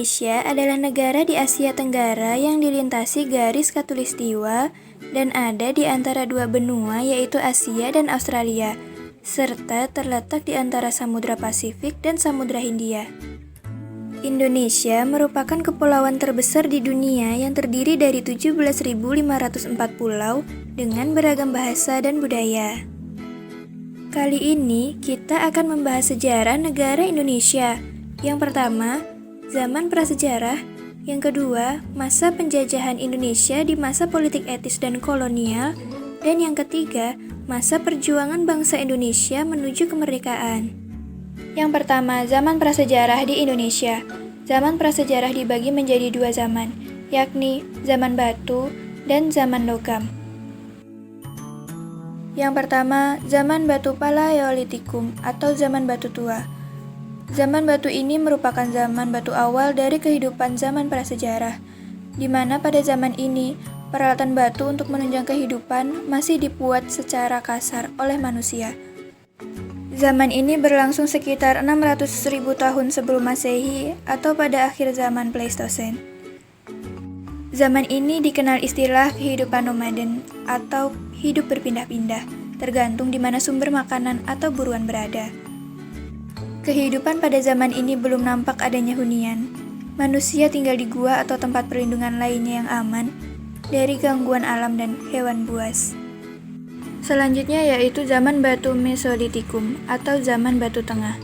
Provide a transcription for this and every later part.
Indonesia adalah negara di Asia Tenggara yang dilintasi garis khatulistiwa dan ada di antara dua benua yaitu Asia dan Australia, serta terletak di antara Samudra Pasifik dan Samudra Hindia. Indonesia merupakan kepulauan terbesar di dunia yang terdiri dari 17.504 pulau dengan beragam bahasa dan budaya. Kali ini kita akan membahas sejarah negara Indonesia. Yang pertama, zaman prasejarah. Yang kedua, masa penjajahan Indonesia di masa politik etis dan kolonial. Dan yang ketiga, masa perjuangan bangsa Indonesia menuju kemerdekaan. Yang pertama, zaman prasejarah di Indonesia. Zaman prasejarah dibagi menjadi dua zaman, yakni zaman batu dan zaman logam. Yang pertama, zaman batu Paleolitikum atau zaman batu tua. Zaman batu ini merupakan zaman batu awal dari kehidupan zaman prasejarah, di mana pada zaman ini, peralatan batu untuk menunjang kehidupan masih dibuat secara kasar oleh manusia. Zaman ini berlangsung sekitar 600.000 tahun sebelum Masehi atau pada akhir zaman Pleistosen. Zaman ini dikenal istilah kehidupan nomaden atau hidup berpindah-pindah, tergantung di mana sumber makanan atau buruan berada. Kehidupan pada zaman ini belum nampak adanya hunian. Manusia tinggal di gua atau tempat perlindungan lainnya yang aman dari gangguan alam dan hewan buas. Selanjutnya yaitu zaman batu Mesolitikum atau zaman batu tengah.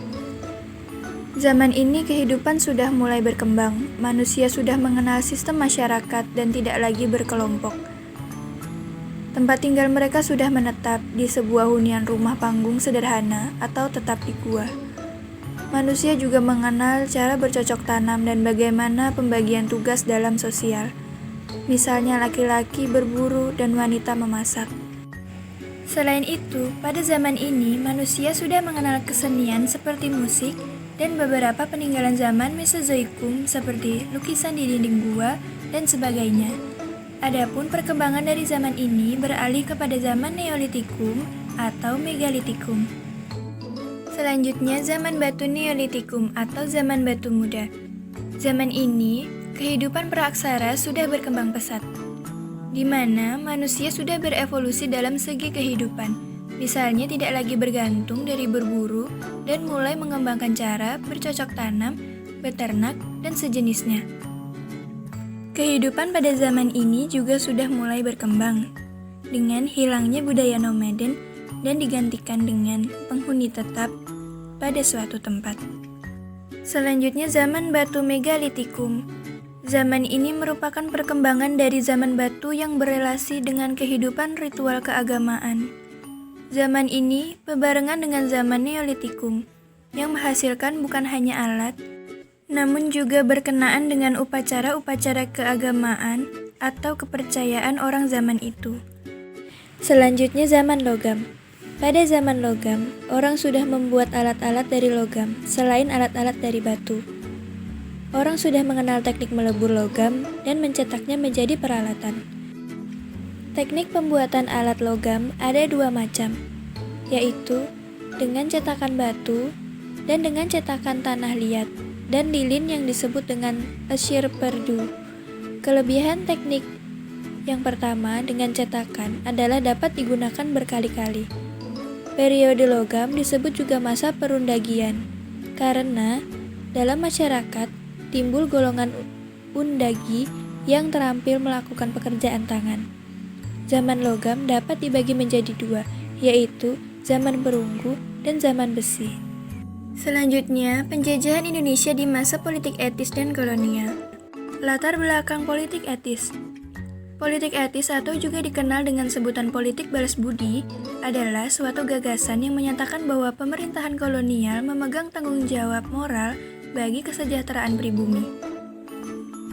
Zaman ini kehidupan sudah mulai berkembang, manusia sudah mengenal sistem masyarakat dan tidak lagi berkelompok. Tempat tinggal mereka sudah menetap di sebuah hunian rumah panggung sederhana atau tetap di gua. Manusia juga mengenal cara bercocok tanam dan bagaimana pembagian tugas dalam sosial. Misalnya laki-laki berburu dan wanita memasak. Selain itu, pada zaman ini manusia sudah mengenal kesenian seperti musik dan beberapa peninggalan zaman Mesozoikum seperti lukisan di dinding gua dan sebagainya. Adapun perkembangan dari zaman ini beralih kepada zaman Neolitikum atau Megalitikum. Selanjutnya zaman batu Neolitikum atau zaman batu muda. Zaman ini, kehidupan praaksara sudah berkembang pesat, di mana manusia sudah berevolusi dalam segi kehidupan. Misalnya tidak lagi bergantung dari berburu dan mulai mengembangkan cara bercocok tanam, beternak, dan sejenisnya. Kehidupan pada zaman ini juga sudah mulai berkembang dengan hilangnya budaya nomaden dan digantikan dengan penghuni tetap pada suatu tempat. Selanjutnya zaman batu Megalitikum. Zaman ini merupakan perkembangan dari zaman batu yang berelasi dengan kehidupan ritual keagamaan. Zaman ini bebarengan dengan zaman Neolitikum yang menghasilkan bukan hanya alat, namun juga berkenaan dengan upacara-upacara keagamaan atau kepercayaan orang zaman itu. Selanjutnya zaman logam. Pada zaman logam, orang sudah membuat alat-alat dari logam selain alat-alat dari batu. Orang sudah mengenal teknik melebur logam dan mencetaknya menjadi peralatan. Teknik pembuatan alat logam ada dua macam, yaitu dengan cetakan batu dan dengan cetakan tanah liat dan lilin yang disebut dengan Asyir Perdu. Kelebihan teknik yang pertama dengan cetakan adalah dapat digunakan berkali-kali. Periode logam disebut juga masa perundagian, karena dalam masyarakat timbul golongan undagi yang terampil melakukan pekerjaan tangan. Zaman logam dapat dibagi menjadi dua, yaitu zaman perunggu dan zaman besi. Selanjutnya, penjajahan Indonesia di masa politik etis dan kolonial. Latar belakang politik etis. Politik etis atau juga dikenal dengan sebutan politik balas budi adalah suatu gagasan yang menyatakan bahwa pemerintahan kolonial memegang tanggung jawab moral bagi kesejahteraan pribumi.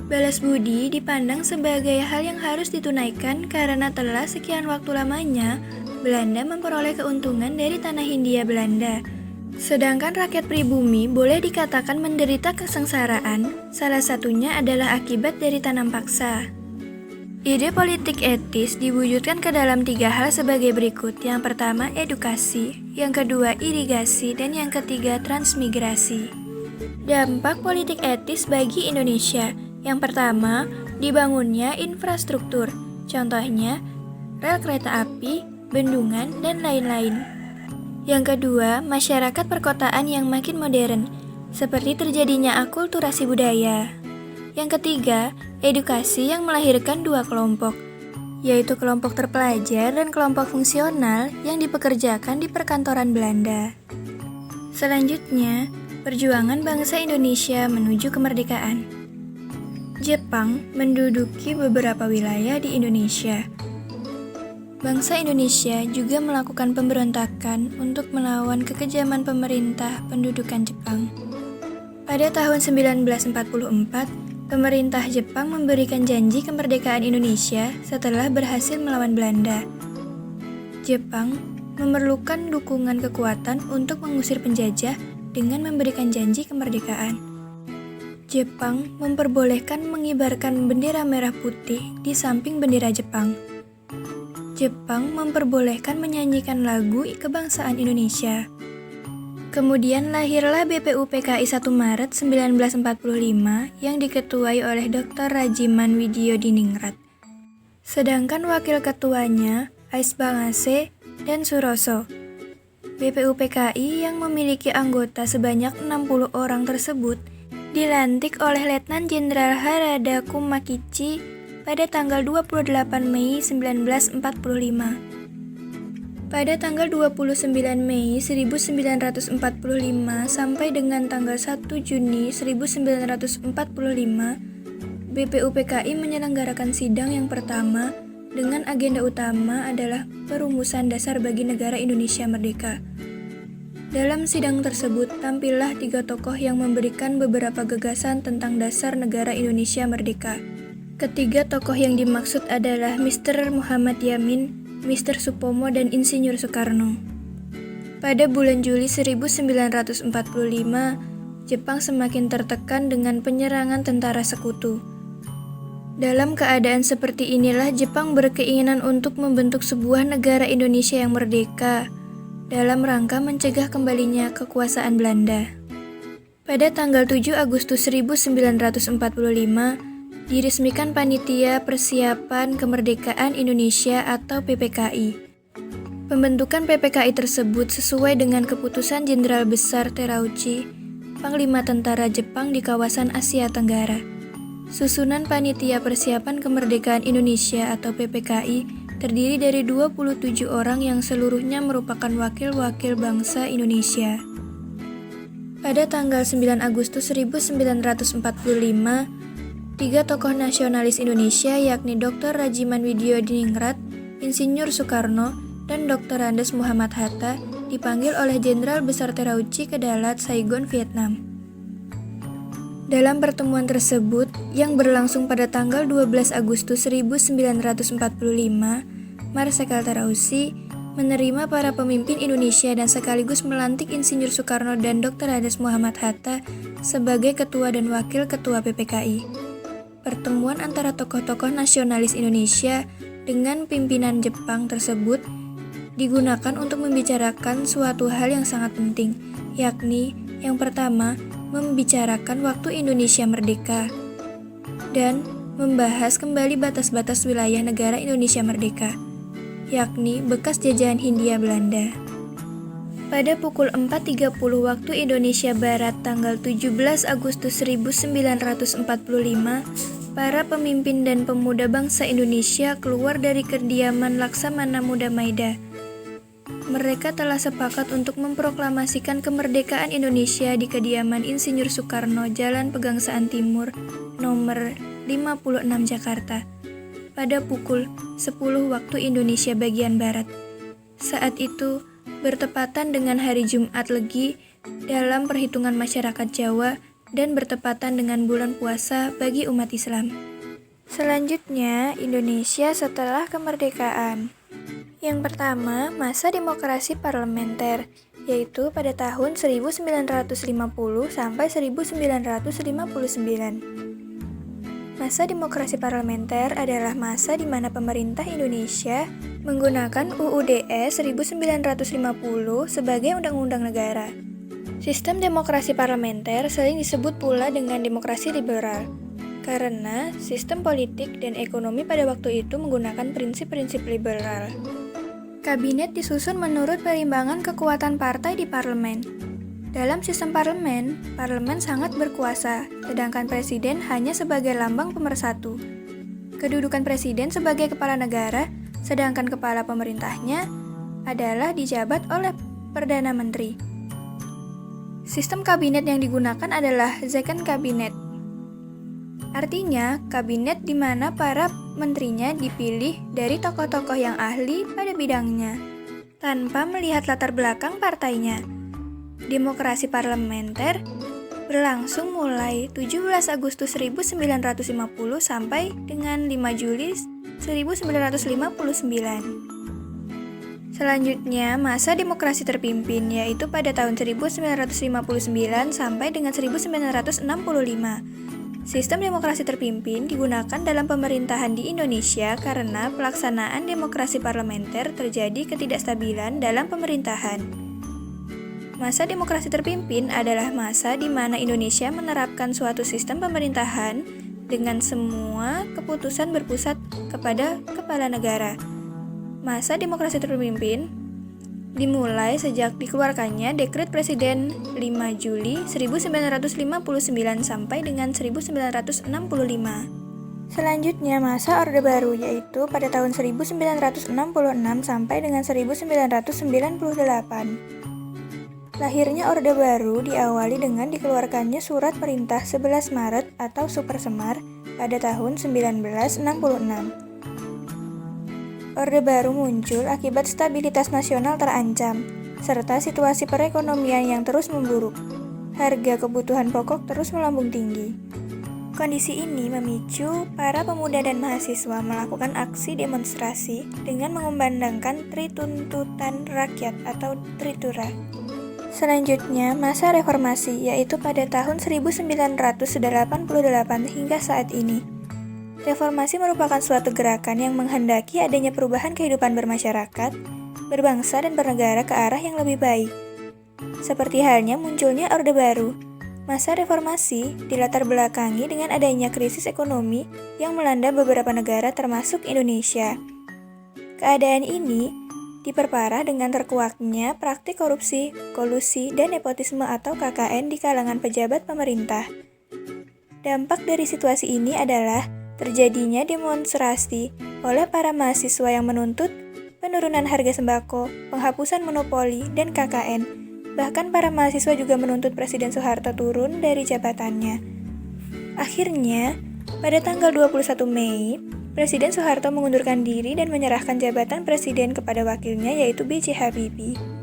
Balas budi dipandang sebagai hal yang harus ditunaikan karena telah sekian waktu lamanya Belanda memperoleh keuntungan dari tanah Hindia Belanda. Sedangkan rakyat pribumi boleh dikatakan menderita kesengsaraan, salah satunya adalah akibat dari tanam paksa. Ide politik etis diwujudkan ke dalam tiga hal sebagai berikut. Yang pertama, edukasi. Yang kedua, irigasi. Dan yang ketiga, transmigrasi. Dampak politik etis bagi Indonesia. Yang pertama, dibangunnya infrastruktur. Contohnya, rel kereta api, bendungan, dan lain-lain. Yang kedua, masyarakat perkotaan yang makin modern, seperti terjadinya akulturasi budaya. Yang ketiga, edukasi yang melahirkan dua kelompok, yaitu kelompok terpelajar dan kelompok fungsional yang dipekerjakan di perkantoran Belanda. Selanjutnya, perjuangan bangsa Indonesia menuju kemerdekaan. Jepang menduduki beberapa wilayah di Indonesia. Bangsa Indonesia juga melakukan pemberontakan untuk melawan kekejaman pemerintah pendudukan Jepang. Pada tahun 1944, pemerintah Jepang memberikan janji kemerdekaan Indonesia setelah berhasil melawan Belanda. Jepang memerlukan dukungan kekuatan untuk mengusir penjajah dengan memberikan janji kemerdekaan. Jepang memperbolehkan mengibarkan bendera merah putih di samping bendera Jepang. Jepang memperbolehkan menyanyikan lagu kebangsaan Indonesia. Kemudian lahirlah BPUPKI 1 Maret 1945 yang diketuai oleh Dr. Rajiman Widyodiningrat. Sedangkan wakil ketuanya Ais Bangase dan Suroso. BPUPKI yang memiliki anggota sebanyak 60 orang tersebut dilantik oleh Letnan Jenderal Harada Kumakichi pada tanggal 28 Mei 1945. Pada tanggal 29 Mei 1945 sampai dengan tanggal 1 Juni 1945, BPUPKI menyelenggarakan sidang yang pertama dengan agenda utama adalah perumusan dasar bagi negara Indonesia merdeka. Dalam sidang tersebut, tampillah 3 tokoh yang memberikan beberapa gagasan tentang dasar negara Indonesia merdeka. Ketiga tokoh yang dimaksud adalah Mr. Muhammad Yamin, Mr. Supomo, dan Insinyur Soekarno. Pada bulan Juli 1945, Jepang semakin tertekan dengan penyerangan tentara sekutu. Dalam keadaan seperti inilah Jepang berkeinginan untuk membentuk sebuah negara Indonesia yang merdeka, dalam rangka mencegah kembalinya kekuasaan Belanda. Pada tanggal 7 Agustus 1945, diresmikan Panitia Persiapan Kemerdekaan Indonesia atau PPKI. Pembentukan PPKI tersebut sesuai dengan keputusan Jenderal Besar Terauchi, Panglima Tentara Jepang di kawasan Asia Tenggara. Susunan Panitia Persiapan Kemerdekaan Indonesia atau PPKI terdiri dari 27 orang yang seluruhnya merupakan wakil-wakil bangsa Indonesia. Pada tanggal 9 Agustus 1945, 3 tokoh nasionalis Indonesia yakni Dr. Rajiman Widyodiningrat, Insinyur Soekarno, dan Dr. Andes Muhammad Hatta dipanggil oleh Jenderal Besar Terauchi ke Dalat, Saigon, Vietnam. Dalam pertemuan tersebut, yang berlangsung pada tanggal 12 Agustus 1945, Marsikal Terauchi menerima para pemimpin Indonesia dan sekaligus melantik Insinyur Soekarno dan Dr. Andes Muhammad Hatta sebagai ketua dan wakil ketua PPKI. Pertemuan antara tokoh-tokoh nasionalis Indonesia dengan pimpinan Jepang tersebut digunakan untuk membicarakan suatu hal yang sangat penting, yakni yang pertama, membicarakan waktu Indonesia merdeka dan membahas kembali batas-batas wilayah negara Indonesia merdeka, yakni bekas jajahan Hindia Belanda. Pada pukul 4.30 waktu Indonesia Barat tanggal 17 Agustus 1945, para pemimpin dan pemuda bangsa Indonesia keluar dari kediaman Laksamana Muda Maida. Mereka telah sepakat untuk memproklamasikan kemerdekaan Indonesia di kediaman Insinyur Soekarno, Jalan Pegangsaan Timur, nomor 56 Jakarta, pada pukul 10 waktu Indonesia bagian Barat. Saat itu, bertepatan dengan hari Jumat Legi dalam perhitungan masyarakat Jawa dan bertepatan dengan bulan puasa bagi umat Islam. Selanjutnya, Indonesia setelah kemerdekaan. Yang pertama, masa demokrasi parlementer, yaitu pada tahun 1950 sampai 1959. Masa demokrasi parlementer adalah masa di mana pemerintah Indonesia menggunakan UUD 1950 sebagai undang-undang negara. Sistem demokrasi parlementer sering disebut pula dengan demokrasi liberal, karena sistem politik dan ekonomi pada waktu itu menggunakan prinsip-prinsip liberal. Kabinet disusun menurut perimbangan kekuatan partai di parlemen. Dalam sistem parlemen, parlemen sangat berkuasa, sedangkan presiden hanya sebagai lambang pemersatu. Kedudukan presiden sebagai kepala negara, sedangkan kepala pemerintahnya adalah dijabat oleh Perdana Menteri. Sistem kabinet yang digunakan adalah second cabinet. Artinya, kabinet di mana para menterinya dipilih dari tokoh-tokoh yang ahli pada bidangnya, tanpa melihat latar belakang partainya. Demokrasi parlementer berlangsung mulai 17 Agustus 1950 sampai dengan 5 Juli 1959. Selanjutnya, masa demokrasi terpimpin, yaitu pada tahun 1959 sampai dengan 1965. Sistem demokrasi terpimpin digunakan dalam pemerintahan di Indonesia karena pelaksanaan demokrasi parlementer terjadi ketidakstabilan dalam pemerintahan. Masa demokrasi terpimpin adalah masa di mana Indonesia menerapkan suatu sistem pemerintahan dengan semua keputusan berpusat kepada kepala negara. Masa demokrasi terpimpin dimulai sejak dikeluarkannya Dekret Presiden 5 Juli 1959 sampai dengan 1965. Selanjutnya masa Orde Baru, yaitu pada tahun 1966 sampai dengan 1998. Lahirnya Orde Baru diawali dengan dikeluarkannya Surat Perintah 11 Maret atau Supersemar pada tahun 1966. Orde Baru muncul akibat stabilitas nasional terancam, serta situasi perekonomian yang terus memburuk. Harga kebutuhan pokok terus melambung tinggi. Kondisi ini memicu para pemuda dan mahasiswa melakukan aksi demonstrasi dengan mengumandangkan Trituntutan Rakyat atau Tritura. Selanjutnya, masa reformasi, yaitu pada tahun 1988 hingga saat ini. Reformasi merupakan suatu gerakan yang menghendaki adanya perubahan kehidupan bermasyarakat, berbangsa dan bernegara ke arah yang lebih baik. Seperti halnya munculnya Orde Baru, masa reformasi dilatar belakangi dengan adanya krisis ekonomi yang melanda beberapa negara termasuk Indonesia. Keadaan ini diperparah dengan terkuaknya praktik korupsi, kolusi, dan nepotisme atau KKN di kalangan pejabat pemerintah. Dampak dari situasi ini adalah terjadinya demonstrasi oleh para mahasiswa yang menuntut penurunan harga sembako, penghapusan monopoli, dan KKN. Bahkan para mahasiswa juga menuntut Presiden Soeharto turun dari jabatannya. Akhirnya, pada tanggal 21 Mei, Presiden Soeharto mengundurkan diri dan menyerahkan jabatan presiden kepada wakilnya yaitu B.J. Habibie.